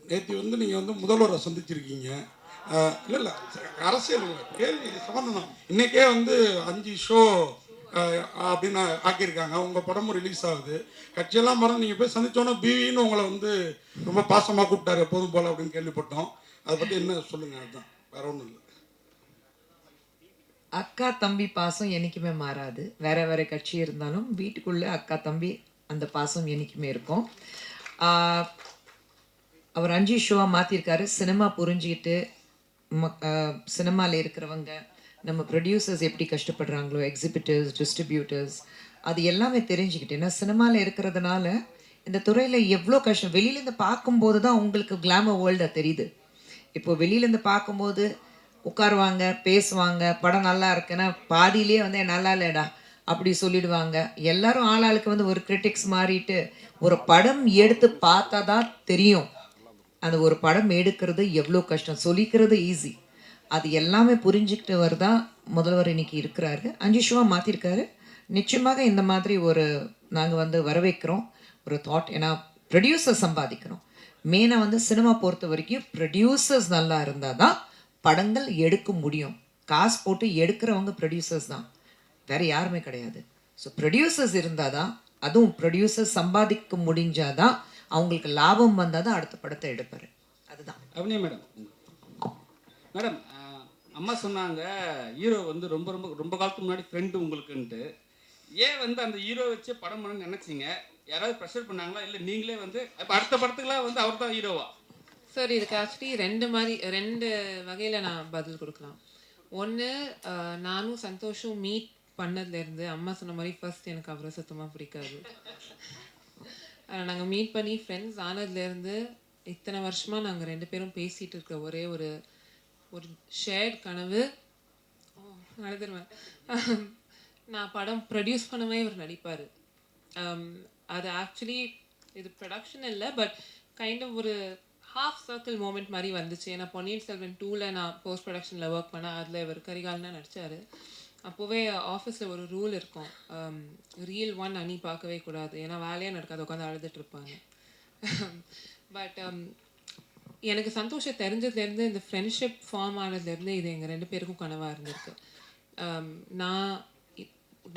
நேற்று வந்து நீங்கள் வந்து முதல்வரை சந்திச்சிருக்கீங்க. இல்லை இல்லை, அரசியல் கேள்வி சம்பந்தம். இன்றைக்கே வந்து 5 ஷோ அப்படின்னு ஆக்கியிருக்காங்க. உங்கள் படமும் ரிலீஸ் ஆகுது. கட்சியெல்லாம் மறந்து நீங்கள் போய் சந்திச்சோன்னா பிவின்னு உங்களை வந்து ரொம்ப பாசமாக கூப்பிட்டாரு எப்போதும் போல் அப்படின்னு கேள்விப்பட்டோம். அதை பற்றி என்ன சொல்லுங்கள்? அதுதான், வேற ஒன்றும் இல்லை. அக்கா தம்பி பாசம் என்றைக்குமே மாறாது. வேற வேற கட்சி இருந்தாலும் வீட்டுக்குள்ளே அக்கா தம்பி அந்த பாசம் என்றைக்குமே இருக்கும். அவர் 5 ஷோவாக மாற்றிருக்காரு. சினிமா புரிஞ்சுக்கிட்டு சினிமாவில் இருக்கிறவங்க, நம்ம ப்ரொடியூசர்ஸ் எப்படி கஷ்டப்படுறாங்களோ, எக்ஸிபிட்டர்ஸ், டிஸ்ட்ரிபியூட்டர்ஸ், அது எல்லாமே தெரிஞ்சுக்கிட்டு, ஏன்னா சினிமாவில் இருக்கிறதுனால இந்த துறையில் எவ்வளோ கஷ்டம் வெளியிலேருந்து பார்க்கும்போது தான் உங்களுக்கு கிளாமர் வேர்ல்டாக தெரியுது. இப்போது வெளியிலேருந்து பார்க்கும்போது உட்காருவாங்க, பேசுவாங்க, படம் நல்லா இருக்குன்னா பாதியிலே வந்து நல்லா இல்லைடா அப்படி சொல்லிடுவாங்க. எல்லாரும் ஆளாளுக்கு வந்து ஒரு கிரிட்டிக்ஸ் மாறிட்டு ஒரு படம் எடுத்து பார்த்தா தான் தெரியும் அந்த ஒரு படம் எடுக்கிறது எவ்வளோ கஷ்டம். சொல்லிக்கிறது ஈஸி, அது எல்லாமே புரிஞ்சுக்கிட்டு வருதா முதல்வர் இன்னைக்கு இருக்கிறாரு. 5 ஷோவாக மாற்றிருக்காரு. நிச்சயமாக இந்த மாதிரி ஒரு நாங்கள் வந்து வரவேற்கிறோம் ஒரு தாட். ஏன்னா ப்ரொடியூசர் சம்பாதிக்கிறோம். மெயினாக வந்து சினிமா பொறுத்த வரைக்கும் ப்ரொடியூசர்ஸ் நல்லா இருந்தால் தான் படங்கள் எடுக்க முடியும். காசு போட்டு எடுக்கிறவங்க ப்ரொடியூசர்ஸ் தான், வேறு யாருமே கிடையாது. ஸோ ப்ரொடியூசர்ஸ் இருந்தால் தான், அதுவும் ப்ரொடியூசர்ஸ் சம்பாதிக்க முடிஞ்சாதான், அவங்களுக்கு லாபம் வந்தால் தான் அடுத்த படத்தை எடுப்பார். அதுதான். அவனே மேடம், மேடம் அம்மா சொன்னாங்க ஹீரோ வந்து ரொம்ப ரொம்ப ரொம்ப காலத்துக்கு முன்னாடி ஃப்ரெண்டு உங்களுக்குன்ட்டு. ஏன் வந்து அந்த ஹீரோ வச்சு படம் பண்ணணும்னு நினச்சிங்க? யாராவது ப்ரெஷர் பண்ணாங்களா, இல்லை நீங்களே வந்து இப்போ அடுத்த படத்துக்குலாம் வந்து அவர் தான் ஹீரோவா? சார், இதுக்கு ஆக்சுவலி ரெண்டு வகையில் நான் பதில் கொடுக்கலாம். ஒன்று, நானும் சந்தோஷம் மீட் பண்ணதுலேருந்து அம்மா சொன்ன மாதிரி ஃபர்ஸ்ட் எனக்கு அவரை சுத்தமாக பிடிக்காது. நாங்கள் மீட் பண்ணி ஃப்ரெண்ட்ஸ் ஆனதுலேருந்து இத்தனை வருஷமாக நாங்கள் 2 பேரும் பேசிகிட்டு இருக்க ஒரே ஒரு ஒரு ஷேர்ட் கனவு, நடந்துருவேன், நான் படம் ப்ரொடியூஸ் பண்ணவே இவர் நடிப்பார். அது ஆக்சுவலி இது ப்ரொடக்ஷன் இல்லை, பட் கைண்ட் ஆஃப் ஒரு ஹாஃப் சர்க்கிள் மூமெண்ட் மாதிரி வந்துச்சு. ஏன்னா பொன்னியின் செல்வன் 2ல் நான் போஸ்ட் ப்ரொடக்ஷனில் ஒர்க் பண்ணேன். அதில் இவர் கரிகாலனா நடித்தார். அப்போவே ஆஃபீஸில் ஒரு ரூல் இருக்கும், ரீல் 1 அணி பார்க்கவே கூடாது, ஏன்னா வேலையாக நடக்காது, உட்காந்து அழுதுட்டு இருப்பாங்க. பட் எனக்கு சந்தோஷம் தெரிஞ்சதுலேருந்து, இந்த ஃப்ரெண்ட்ஷிப் ஃபார்ம் ஆனதுலேருந்து இது எங்கள் 2 பேருக்கும் கனவாக இருந்திருக்கு. நான்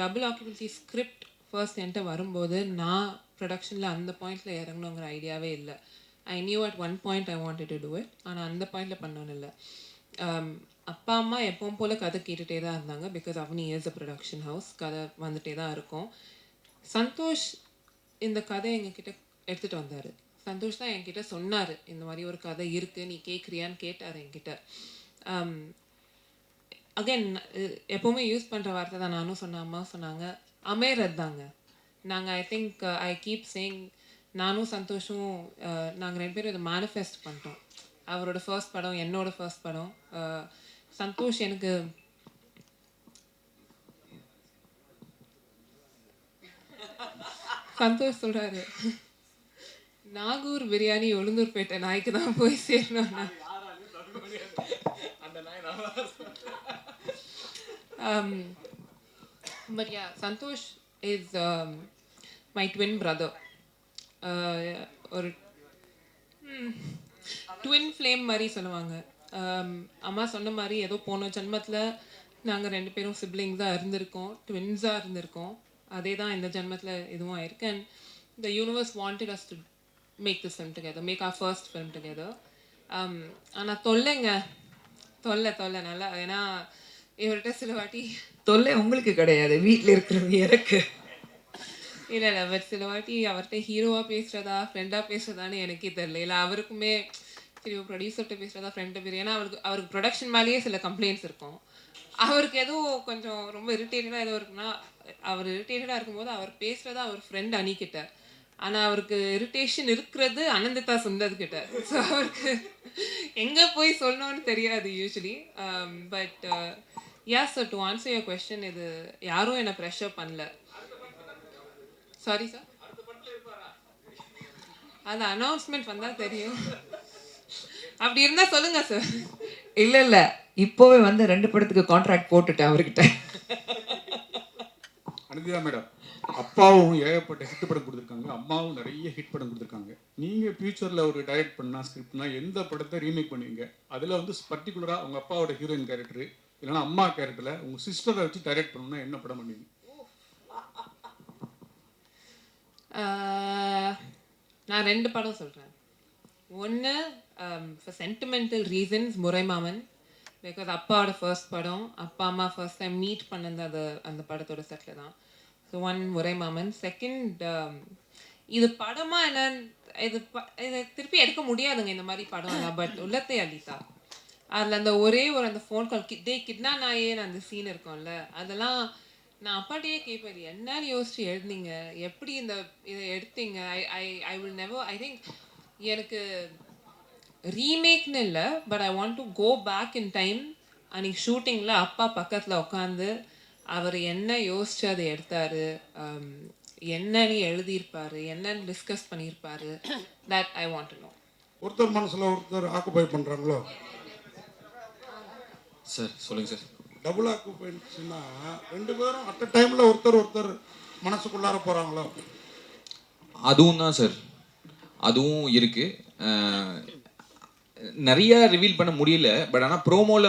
டபுள் ஆக்குபன்சி ஸ்கிரிப்ட் ஃபர்ஸ்ட் என்கிட்ட வரும்போது நான் ப்ரொடக்ஷனில் அந்த பாயிண்டில் இறங்கணுங்கிற ஐடியாவே இல்லை. I knew at one point I wanted to do it, ஆனால் அந்த பாயிண்டில் பண்ணணும் இல்லை. அப்பா அம்மா எப்பவும் போல் கதை கேட்டுகிட்டே தான் இருந்தாங்க, because Avani is a production house, கதை வந்துகிட்டே தான் இருக்கும். சந்தோஷ் இந்த கதை எங்ககிட்ட எடுத்துகிட்டு வந்தார். சந்தோஷ் தான் என்கிட்ட சொன்னார், இந்த மாதிரி ஒரு கதை இருக்குது, நீ கேட்குறியான்னு கேட்டார் என்கிட்ட. அகைன் எப்போவுமே யூஸ் பண்ணுற வார்த்தை தான் நானும் சொன்னேன், அம்மா சொன்னாங்க, அமையறது தாங்க. நாங்கள் I think I keep saying, நானும் சந்தோஷம் நாங்கள் 2 பேரும் இதை மேனிஃபெஸ்ட் பண்ணிட்டோம். அவரோட ஃபர்ஸ்ட் படம், என்னோட ஃபர்ஸ்ட் படம். சந்தோஷ் எனக்கு சந்தோஷ் சொல்கிறாரு, நாகூர் பிரியாணி உளுந்தூர்பேட்டை நாய்க்கு தான் போய் சேரணும்னா. But yeah, Santosh is my twin brother. ஒரு ட்வின் ஃப்ளேம் மாதிரி சொல்லுவாங்க. அம்மா சொன்ன மாதிரி ஏதோ போன ஜென்மத்தில் நாங்கள் 2 பேரும் சிப்ளிங்ஸாக இருந்திருக்கோம், ட்வின்ஸாக இருந்திருக்கோம். அதே தான் இந்த ஜென்மத்தில் இதுவும் ஆயிருக்கு. And the universe wanted us to make this film together, make our first film together. ஆனால் தொல்லை நல்லா, ஏன்னா இவர்கிட்ட சில வாட்டி தொல்லை உங்களுக்கு கிடையாது, வீட்டில் இருக்கிறவங்க எனக்கு. இல்லை பட் சில வாட்டி அவர்கிட்ட ஹீரோவாக பேசுகிறதா ஃப்ரெண்டாக பேசுகிறதான்னு எனக்கே தெரியல. இல்லை அவருக்குமே சரி ப்ரொடியூசர்கிட்ட பேசுகிறதா ஃப்ரெண்டு பேர், ஏன்னா அவருக்கு ப்ரொடக்ஷன் மேலேயே சில கம்ப்ளைண்ட்ஸ் இருக்கும். அவருக்கு எதுவும் கொஞ்சம் ரொம்ப இரிட்டேட்டடாக எதுவும் இருக்குன்னா, அவர் இரிட்டேட்டடாக இருக்கும்போது அவர் பேசுகிறதா அவர் ஃப்ரெண்ட் அணிக்கிட்ட, ஆனால் அவருக்கு இரிட்டேஷன் இருக்கிறது அனந்திதா சுந்தர்கிட்ட. ஸோ அவருக்கு எங்கே போய் சொல்லணும்னு தெரியாது usually. But yes, sir, to answer your question, இது யாரும் என்னை ப்ரெஷர் பண்ணல. சாரி சார், அது அனௌன்ஸ்மெண்ட் வந்தால் தெரியும். அப்படி இருந்தால் சொல்லுங்க சார். இல்லை இப்போவே வந்து 2 படத்துக்கு கான்ட்ராக்ட் போட்டுட்டேன் அவர்கிட்ட. அனுதிதா மேடம், அப்பாவும் ஏகப்பட்ட ஹிட் படம் கொடுத்துருக்காங்க, அம்மாவும் நிறைய ஹிட் படம் கொடுத்துருக்காங்க. நீங்கள் ஃபியூச்சரில் ஒரு டைரக்ட் பண்ணால் ஸ்கிரிப்ட்னா எந்த படத்தை ரீமேக் பண்ணுவீங்க? அதில் வந்து பர்டிகுலராக உங்கள் அப்பாவோட ஹீரோயின் கேரக்டரு இல்லைன்னா அம்மா கேரக்டரில் உங்கள் சிஸ்டரை வச்சு டைரக்ட் பண்ணணும்னா என்ன படம் பண்ணுவீங்க? நான் 2 படம் சொல்கிறேன். ஒன்று for sentimental reasons Muraimaman, because அப்பாவோட ஃபர்ஸ்ட் படம், அப்பா அம்மா ஃபர்ஸ்ட் டைம் மீட் பண்ணது அந்த படத்தோட செட்டில் தான். So one Muraimaman. செகண்ட், இது படமாக என்னன்னு இதை திருப்பி எடுக்க முடியாதுங்க இந்த மாதிரி படம் எல்லாம். பட் உள்ளத்தை அளித்தா அதில் அந்த ஒரே ஒரு அந்த ஃபோன் கால் கிட்னா நாயேன்னு அந்த சீன் இருக்கும்ல, அதெல்லாம் நான் அப்பாட்டையே கேட்பேன், இது என்னன்னு யோசிச்சு எழுதிங்க, எப்படி இதை எடுத்தீங்க. I will never, I think எனக்கு ரீமேக்னு இல்லை, but I want to go back in time. அன்றைக்கி ஷூட்டிங்கில் அப்பா பக்கத்தில் உட்காந்து அவர் என்ன யோசிச்சு அதை எடுத்தார், என்னன்னு எழுதியிருப்பார், என்னன்னு டிஸ்கஸ் பண்ணியிருப்பார், that I want to know. ஒருத்தர் மனசில் ஒருத்தர் ஆக்குபை பண்ணுறாங்களோ சார்? சொல்லுங்கள் சார். டபுள் ஆக்குபைன்ஸ்னா 2 பேரும் அட் அ டைமில் ஒருத்தர் மனசுக்குள்ளார போகிறாங்களோ? அதுவும் தான் சார், அதுவும் இருக்குது. நிறைய ரிவீல் பண்ண முடியல, பட் ஆனால் ப்ரோமோவில்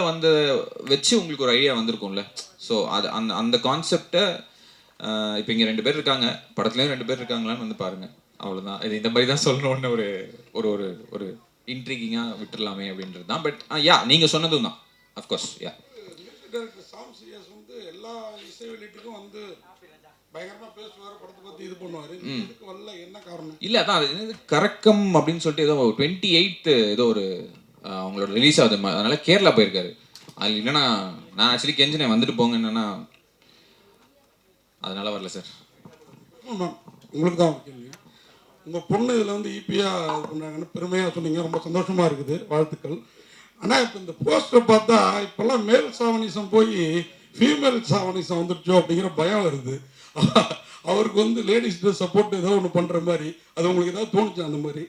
வச்சு உங்களுக்கு ஒரு ஐடியா வந்திருக்கும்ல. ஸோ அது அந்த கான்செப்டை இப்போ இங்கே 2 பேர் இருக்காங்க, படத்துலேயும் 2 பேர் இருக்காங்களான்னு வந்து பாருங்கள், அவ்வளோதான். இது இந்த மாதிரி தான் சொல்லணும்னு ஒரு ஒரு ஒரு இன்ட்ரிகிங்காக விட்டுடலாமே அப்படின்றது தான். பட் யா, நீங்கள் சொன்னதும் தான், அஃப்கோர்ஸ். யா, டைரக்டர் சாம் சிஎஸ் வந்து எல்லா இசை வெளியீட்டுக்கும் வந்து பயங்கரமாக பேசுவார், படத்தை பற்றி இது பண்ணுவார். இதுக்கு வரல, என்ன காரணம்? இல்லை அதான் அது கரக்கம் அப்படின்னு சொல்லிட்டு ஏதோ 28th ஏதோ ஒரு அவங்களோட ரிலீஸ் ஆகுது, அதனால கேரளா போயிருக்காரு. அது இல்லைன்னா நான் ஆக்சுவலி கெஞ்சினேன் வந்துட்டு போங்க, என்னன்னா அதனால வரல சார். மேம், உங்களுக்கு தான் ஒரு கேள்வி. உங்கள் பொண்ணு இதில் வந்து ஈபியாக பண்ணாங்கன்னு பெருமையாக சொன்னீங்க, ரொம்ப சந்தோஷமாக இருக்குது, வாழ்த்துக்கள். ஆனால் இப்போ இந்த போஸ்டரை பார்த்தா இப்போல்லாம் மேல் சாவனிசம் போய் ஃபீமேல் சாவனிசம் வந்துடுச்சோ அப்படிங்கிற பயம் வருது. அவருக்கு வந்து லேடிஸ் சப்போர்ட் ஏதோ ஒன்று பண்ணுற மாதிரி, அது உங்களுக்கு ஏதாவது தோணுச்சு அந்த மாதிரி?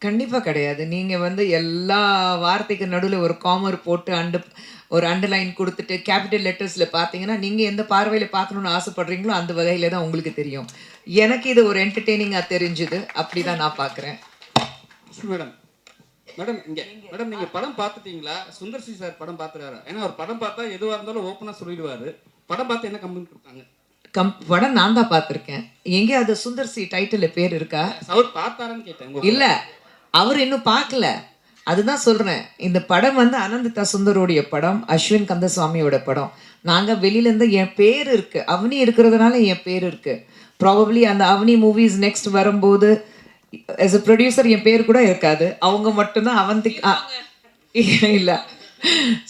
கண்டிப்பாக கிடையாது. நீங்கள் வந்து எல்லா வார்த்தைக்கு நடுவில் ஒரு காமர் போட்டு ஒரு அண்டர்லைன் கொடுத்துட்டு கேபிட்டல் லெட்டர்ஸில் பார்த்தீங்கன்னா நீங்கள் எந்த பார்வையில் பார்க்கணுன்னு ஆசைப்படுறீங்களோ அந்த வகையில் தான் உங்களுக்கு தெரியும். எனக்கு இது ஒரு என்டர்டெய்னிங்காக தெரிஞ்சுது, அப்படி தான் நான் பார்க்குறேன். மேடம் மேடம் இங்கே மேடம், நீங்கள் படம் பார்த்துட்டீங்களா? சுந்தர் சி சார் படம் பார்த்துறாரு. ஏன்னா அவர் படம் பார்த்தா எதுவாக இருந்தாலும் ஓப்பனாக சொல்லிடுவார். படம் பார்த்து என்ன கம்ப்ளைண்ட் கொடுத்தாங்க? படம் நான் தான் பார்த்துருக்கேன். எங்கே அது சுந்தர் சி டைட்டில் பேர் இருக்கா? அவர் பார்த்தாரான்னு கேட்டேன். இல்லை, அவர் இன்னும் பார்க்கல, அதுதான் சொல்கிறேன். இந்த படம் வந்து அனந்திதா சுந்தரோடைய படம், அஸ்வின் கந்தசுவாமியோட படம். நாங்கள் வெளியிலேருந்து என் பேர் இருக்குது, அவனி இருக்கிறதுனால என் பேர் இருக்குது. ப்ராபப்ளி அந்த அவனி மூவிஸ் நெக்ஸ்ட் வரும்போது ஆஸ் அ ப்ரொடியூசர் என் பேர் கூட இருக்காது, அவங்க மட்டும்தான் அவந்திகா இல்லை.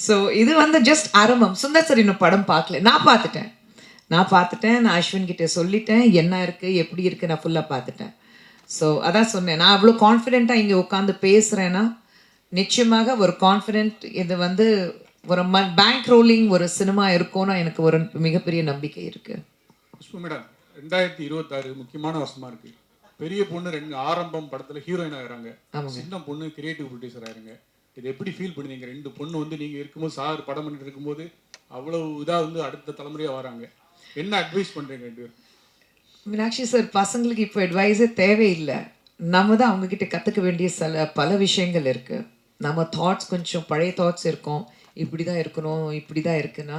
ஸோ இது வந்து ஜஸ்ட் ஆரம்பம். சுந்தர் சார் இன்னும் படம் பார்க்கல, நான் பார்த்துட்டேன். நான் அஸ்வின் கிட்டே சொல்லிட்டேன் என்ன இருக்குது எப்படி இருக்குது, நான் ஃபுல்லாக பார்த்துட்டேன். ஸோ அதான் சொன்னேன், நான் அவ்வளோ கான்ஃபிடென்ட்டாக இங்கே உட்காந்து பேசுகிறேன்னா நிச்சயமாக ஒரு கான்ஃபிடென்ட், இது வந்து ஒரு பேங்க் ரோலிங் ஒரு சினிமா இருக்கும்னு எனக்கு ஒரு மிகப்பெரிய நம்பிக்கை இருக்குது. புஷ்பா மேடம், 2026 முக்கியமான வருஷமா இருக்கு. பெரிய பொண்ணு 2 ஆரம்பம் படத்துல ஹீரோயின் ஆகிறாங்க, சின்ன பொண்ணு கிரியேட்டிவ் ப்ரொடியூசர் ஆகிறாங்க. இது எப்படி ஃபீல் பண்ணுவீங்க? 2 பொண்ணு வந்து நீங்க இருக்கும்போது சார் படம் பண்ணிட்டு இருக்கும்போது அவ்வளவு இதா வந்து அடுத்த தலைமுறையா வராங்க, என்ன அட்வைஸ் பண்றீங்க 2 பேரும்? மீனாட்சி சார், பசங்களுக்கு இப்போ அட்வைஸே தேவையில்லை. நம்ம தான் அவங்கக்கிட்ட கற்றுக்க வேண்டிய பல விஷயங்கள் இருக்குது. நம்ம தாட்ஸ் கொஞ்சம் பழைய தாட்ஸ் இருக்கும், இப்படி தான் இருக்கணும் இப்படி தான் இருக்குன்னா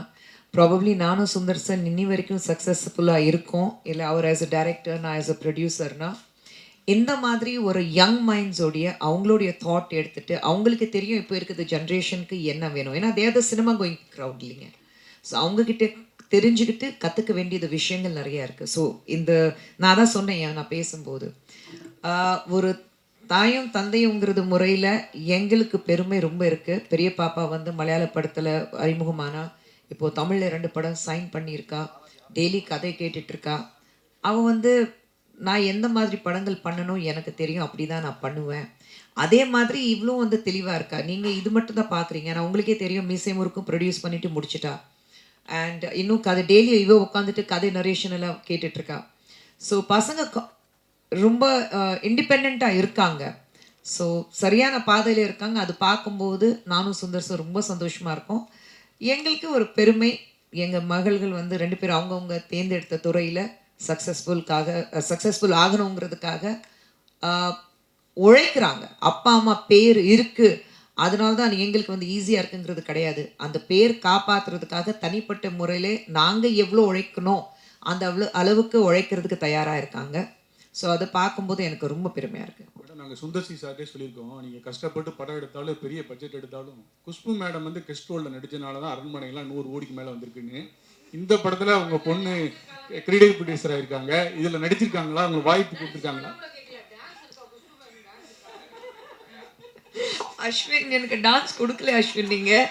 ப்ராபப்ளி நானும் சுந்தர் சார் இன்னி வரைக்கும் சக்ஸஸ்ஃபுல்லாக இருக்கும். இல்லை அவர் ஆஸ் அ டைரக்டர், நான் ஆஸ் அ ப்ரொடியூசர்னா இந்த மாதிரி ஒரு யங் மைண்ட்ஸோடைய அவங்களுடைய தாட் எடுத்துகிட்டு அவங்களுக்கு தெரியும் இப்போ இருக்கிற ஜென்ரேஷனுக்கு என்ன வேணும். ஏன்னா தேர் த சினிமா கோயிங் க்ரௌட் இல்லைங்க. ஸோ அவங்கக்கிட்ட தெரிஞ்சுக்கிட்டு கற்றுக்க வேண்டியது விஷயங்கள் நிறையா இருக்குது. ஸோ நான் தான் சொன்னேன் நான் பேசும்போது, ஒரு தாயும் தந்தையுங்கிறது முறையில் எங்களுக்கு பெருமை ரொம்ப இருக்குது. பெரிய பாப்பா வந்து மலையாள படத்தில் அறிமுகமானா, இப்போது தமிழில் 2 படம் சைன் பண்ணியிருக்கா, டெய்லி கதை கேட்டுட்ருக்கா. அவள் வந்து நான் எந்த மாதிரி படங்கள் பண்ணணும் எனக்கு தெரியும், அப்படி தான் நான் பண்ணுவேன். அதே மாதிரி இவ்வளோ வந்து தெளிவாக இருக்கா. நீங்கள் இது மட்டும் தான் பார்க்குறீங்க, நான் உங்களுக்கே தெரியும் மீசை முறுக்கும் ப்ரொடியூஸ் பண்ணிவிட்டு முடிச்சிட்டா. அண்ட் இன்னும் கதை டெய்லி இவ உட்காந்துட்டு கதை நரேஷன் எல்லாம் கேட்டுட்ருக்கா. ஸோ பசங்க ரொம்ப இண்டிபெண்ட்டாக இருக்காங்க. ஸோ சரியான பாதையில் இருக்காங்க. அது பார்க்கும்போது நானும் சுந்தர் சார் ரொம்ப சந்தோஷமாக இருக்கோம். எங்களுக்கு ஒரு பெருமை, எங்கள் மகள்கள் வந்து 2 பேரும் அவங்கவுங்க தேர்ந்தெடுத்த துறையில் சக்ஸஸ்ஃபுல் ஆகணுங்கிறதுக்காக உழைக்கிறாங்க. அப்பா அம்மா பேர் இருக்குது, அதனால தான் எங்களுக்கு வந்து ஈஸியாக இருக்குங்கிறது கிடையாது. அந்த பேர் காப்பாற்றுறதுக்காக தனிப்பட்ட முறையிலே நாங்கள் எவ்வளோ உழைக்கணும் அந்த அளவுக்கு உழைக்கிறதுக்கு தயாராக இருக்காங்க. ஸோ அதை பார்க்கும்போது எனக்கு ரொம்ப பெருமையாக இருக்குது. மேடம் நாங்கள் சுந்தர்சி சார்ட்டே சொல்லியிருக்கோம், நீங்கள் கஷ்டப்பட்டு படம் எடுத்தாலும் பெரிய பட்ஜெட் எடுத்தாலும் குஷ்பு மேடம் வந்து கெஸ்ட் ரோலில் நடித்தனால தான் அரண்மனைலாம் 100 கோடிக்கு மேலே வந்திருக்குன்னு. இந்த படத்தில் அவங்க பொண்ணு கிரியேட்டிவ் ப்ரொடியூசராக இருக்காங்க, இதில் நடிச்சிருக்காங்களா, அவங்களுக்கு வாய்ப்பு கொடுத்துருக்காங்களா? அஸ்வின் எனக்கு டான்ஸ் கொடுக்கல அஸ்வின், நீங்கள்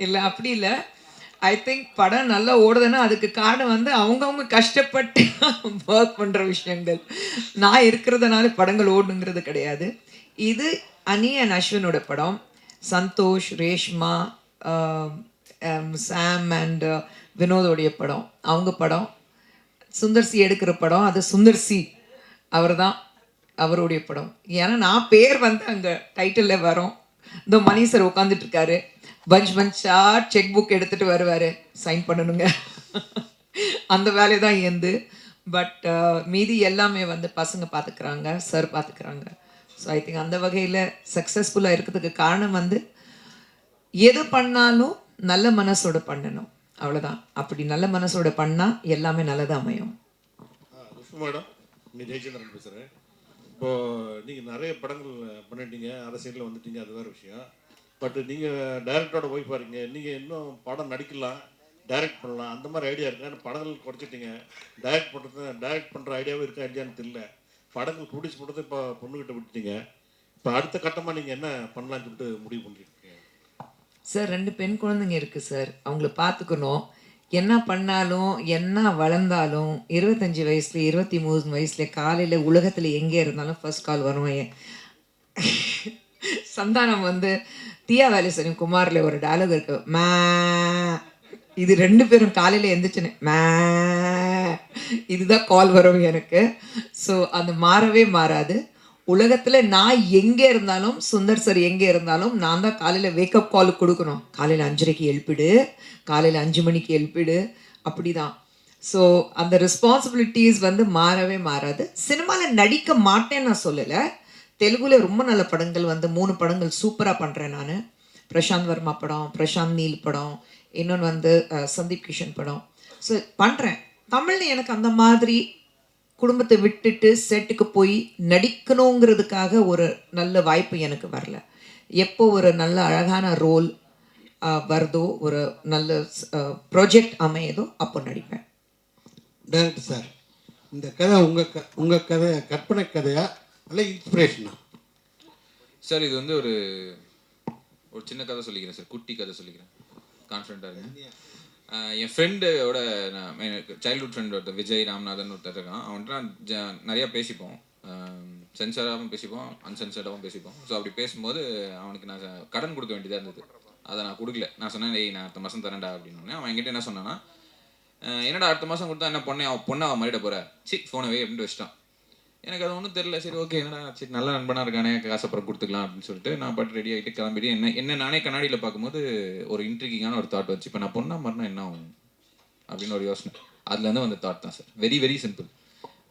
இல்லை அப்படி இல்லை. ஐ திங்க் படம் நல்லா ஓடுதுன்னா அதுக்கு காரணம் வந்து அவங்கவுங்க கஷ்டப்பட்டு ஒர்க் பண்ணுற விஷயங்கள். நான் இருக்கிறதுனால படங்கள் ஓடுங்கிறது கிடையாது. இது அனி அண்ட் அஸ்வினோட படம், சந்தோஷ், ரேஷ்மா, சாம் அண்ட் வினோதோடைய படம், அவங்க படம். சுந்தர்சி எடுக்கிற படம் அது சுந்தர்சி அவர் தான், அவருடைய படம். ஏன்னா நான் பேர் வந்து அங்கே டைட்டிலில் வரும். இந்த மணி சார் உட்காந்துட்டு இருக்காரு, பஞ்சா செக் புக் எடுத்துகிட்டு வருவார், சைன் பண்ணணுங்க, அந்த வேலை தான் ஏந்து. பட் மீதி எல்லாமே வந்து பசங்க பார்த்துக்கிறாங்க, சார் பார்த்துக்கிறாங்க. ஸோ ஐ திங்க் அந்த வகையில் சக்ஸஸ்ஃபுல்லாக இருக்கிறதுக்கு காரணம் வந்து எது பண்ணாலும் நல்ல மனசோட பண்ணணும், அவ்வளோதான். அப்படி நல்ல மனசோட பண்ணால் எல்லாமே நல்லதாக அமையும். மேடம், நீ ஜெயச்சந்திரன் பேசுகிறேன். இப்போது நீங்கள் நிறைய படங்கள் பண்ணிட்டீங்க, அரசியலில் வந்துட்டீங்க, அது வேறு விஷயம். பட் நீங்கள் டைரக்டரோட போய் பாருங்க, நீங்கள் இன்னும் படம் நடிக்கலாம், டைரக்ட் பண்ணலாம், அந்த மாதிரி ஐடியா இருக்கா? படங்கள் குறைச்சிட்டிங்க, டைரக்ட் பண்ணுற ஐடியாவும் இருக்கா இல்லையான்னு தெரியல. படங்கள் ப்ரொடியூஸ் பண்ணுறது இப்போ பொண்ணுக்கிட்ட விட்டுட்டீங்க. இப்போ அடுத்த கட்டமாக நீங்கள் என்ன பண்ணலான்னு சொல்லிட்டு முடிவு பண்ணியிருக்கீங்க? சார் 2 பெண் குழந்தைங்க இருக்குது சார், அவங்கள பார்த்துக்கணும். என்ன பண்ணாலும் என்ன வளர்ந்தாலும் 25 வயசுல 23 வயசுல காலையில் உலகத்தில் எங்கே இருந்தாலும் ஃபர்ஸ்ட் கால் வரும். சந்தானம் வந்து தியா வேலேசன் குமாரில் ஒரு டயலாக் இருக்கு, மே, இது 2 பேரும் காலையில் எழுந்திரிச்சுன்னு மே, இதுதான் கால் வரும் எனக்கு. ஸோ அது மாறவே மாறாது. உலகத்தில் நான் எங்கே இருந்தாலும், சுந்தர் சார் எங்கே இருந்தாலும் நான் தான் காலையில் வேக்கப் கால் கொடுக்கணும். காலையில் 5:30க்கு எழுப்பிடு, காலையில் 5 மணிக்கு எழுப்பிடு, அப்படி தான். ஸோ அந்த ரெஸ்பான்சிபிலிட்டிஸ் வந்து மாறவே மாறாது. சினிமாவில் நடிக்க மாட்டேன்னு நான் சொல்லலை. தெலுங்குல ரொம்ப நல்ல படங்கள் வந்து 3 படங்கள் சூப்பராக பண்ணுறேன் நான். பிரசாந்த் வர்மா படம், பிரசாந்த் நீல் படம், இன்னொன்று வந்து சந்தீப் கிஷன் படம். ஸோ பண்ணுறேன். தமிழில் எனக்கு அந்த மாதிரி குடும்பத்தை விட்டுட்டு செட்டுக்கு போய் நடிக்கணுங்கிறதுக்காக ஒரு நல்ல வாய்ப்பு எனக்கு வரல. எப்போ ஒரு நல்ல அழகான ரோல் வருதோ, ஒரு நல்ல ப்ராஜெக்ட் அமையுதோ, அப்போ நடிப்பேன். டைரக்டர் சார், இந்த கதை உங்கள் கதை கற்பனை கதையா இல்லை இன்ஸ்பிரேஷனா? சார் இது வந்து ஒரு சின்ன கதை சொல்லிக்கிறேன் சார், குட்டி கதை சொல்லிக்கிறேன், கான்ஃபிடென்ட்டாக இருங்க. என் ஃப்ரெண்டோட, எனக்கு சைல்ட்ஹுட் ஃப்ரெண்ட் ஒருத்தர் விஜய் ராம்நாதன் ஒருத்தர் இருக்கான். அவன்கிட்ட நான் நிறையா பேசிப்போம், சென்சராகவும் பேசிப்போம், அன்சென்சர்டாகவும் பேசிப்போம். ஸோ அப்படி பேசும்போது அவனுக்கு நான் கடன் கொடுக்க வேண்டியதாக இருந்தது. அதை நான் கொடுக்கல. நான் சொன்னேன், நான் அடுத்த மாதம் தரேன்டா அப்படின்னு. அவன் என்கிட்ட என்ன சொன்னான்னா, என்னடா அடுத்த மாதம் கொடுத்தா என்ன பொண்ணை அவன் மாறிட போகிற, ஃபோனை அப்படின்ட்டு வச்சிட்டான். எனக்கு அது ஒன்றும் தெரில. சரி ஓகே, என்னடா சரி நல்ல நண்பனாக இருக்கானே, காசப்புறம் கொடுத்துக்கலாம் அப்படின்னு சொல்லிட்டு நான் பாட்டு ரெடி ஆகிட்டு கிளம்பிட்டு என்ன நானே கண்ணாடியில் பார்க்கும்போது ஒரு இன்ட்ரிகிங்கான ஒரு தாட் வச்சு, இப்போ நான் பொண்ணா மாறினா என்ன ஆகும் அப்படின்னு ஒரு யோசனை. அதுலேருந்து வந்த தாட் தான் சார். Very very simple.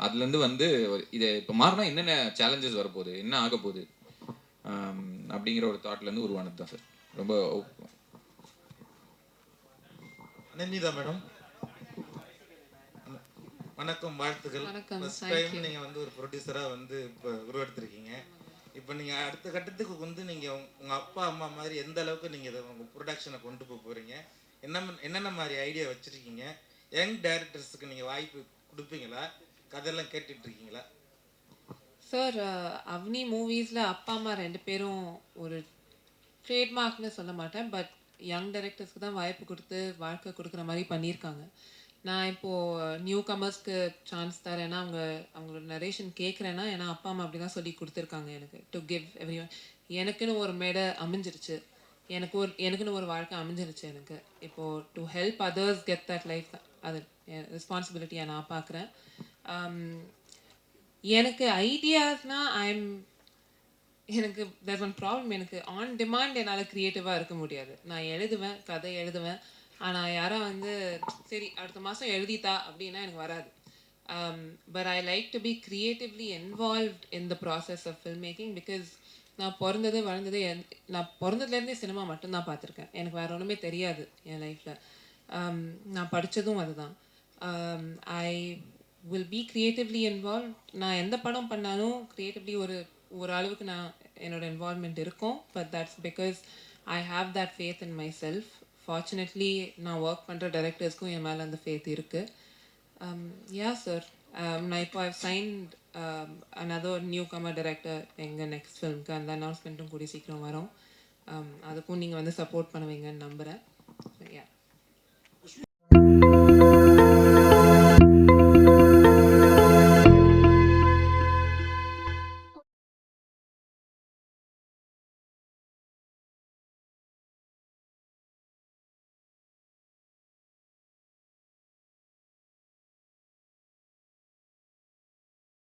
அதுலேருந்து வந்து இதை இப்போ மாறினா என்னென்ன சேலஞ்சஸ் வரப்போகுது, என்ன ஆக போகுது அப்படிங்கிற ஒரு தாட்லேருந்து உருவானது தான் சார். ரொம்ப நந்திதா மேடம், வணக்கம், வாழ்த்துக்கள். ஃபர்ஸ்ட் டைம் நீங்கள் வந்து ஒரு ப்ரொடியூசராக வந்து இப்போ உருவெடுத்திருக்கீங்க. இப்போ நீங்கள் அடுத்த கட்டத்துக்கு வந்து நீங்கள் உங்கள் அப்பா அம்மா மாதிரி எந்த அளவுக்கு நீங்கள் இதை உங்கள் ப்ரொடக்ஷனை கொண்டு போக போகிறீங்க, என்னென்ன மாதிரி ஐடியா வச்சுருக்கீங்க, யங் டைரக்டர்ஸுக்கு நீங்கள் வாய்ப்பு கொடுப்பீங்களா, கதையெல்லாம் கேட்டுட்ருக்கீங்களா? சார், அவனி மூவிஸில் அப்பா அம்மா 2 பேரும் ஒரு ட்ரேட்மார்க்னு சொல்ல மாட்டேன், பட் யங் டைரக்டர்ஸ்க்கு தான் வாய்ப்பு கொடுத்து வாழ்க்கை கொடுக்குற மாதிரி பண்ணியிருக்காங்க. நான் இப்போது நியூ கமர்ஸ்க்கு சான்ஸ் தரேன்னா அவங்களோட நரேஷன் கேட்குறேன்னா, ஏன்னா அப்பா அம்மா அப்படி தான் சொல்லி கொடுத்துருக்காங்க எனக்கு, டு கிவ் எவ்ரி ஒன். எனக்குன்னு ஒரு மேடை அமைஞ்சிருச்சு, எனக்குன்னு ஒரு வாழ்க்கை அமைஞ்சிருச்சு எனக்கு. இப்போது to help others get that life, அது ரெஸ்பான்சிபிலிட்டியாக நான் பார்க்குறேன். எனக்கு ஐடியாஸ்னால் எனக்கு தேர்ஸ் ஒன் ப்ராப்ளம். எனக்கு ஆன் டிமாண்ட் என்னால் க்ரியேட்டிவாக இருக்க முடியாது. நான் எழுதுவேன், கதை எழுதுவேன், ஆனால் யாரா வந்து சரி அடுத்த மாதம் எழுதித்தா அப்படின்னா எனக்கு வராது. But I like to be creatively involved in the process of film making. Because நான் பிறந்தது வளர்ந்தது நான் பிறந்ததுலேருந்தே சினிமா மட்டும்தான் பார்த்துருக்கேன். எனக்கு வேறு ஒன்றுமே தெரியாது என் லைஃப்பில். நான் படித்ததும் அதுதான். I will be creatively involve. நான் எந்த படம் பண்ணாலும் க்ரியேட்டிவ்லி ஒரு அளவுக்கு நான் என்னோட இன்வால்வ்மெண்ட் இருக்கும். But that's because I have that faith in my self. Fortunately நான் ஒர்க் பண்ணுற டைரக்டர்ஸ்க்கும் என் மேலே அந்த ஃபேத் இருக்குது. யா சார், நான் இப்போ ஐவ் சைன்ட் another நியூ-கமர் டைரக்டர் எங்கள் நெக்ஸ்ட் ஃபிலிம்க்கு. அந்த அனௌன்ஸ்மெண்ட்டும் கூடிய சீக்கிரம் வரும். அதுக்கும் நீங்கள் வந்து சப்போர்ட் பண்ணுவீங்கன்னு நம்புகிறேன். யா.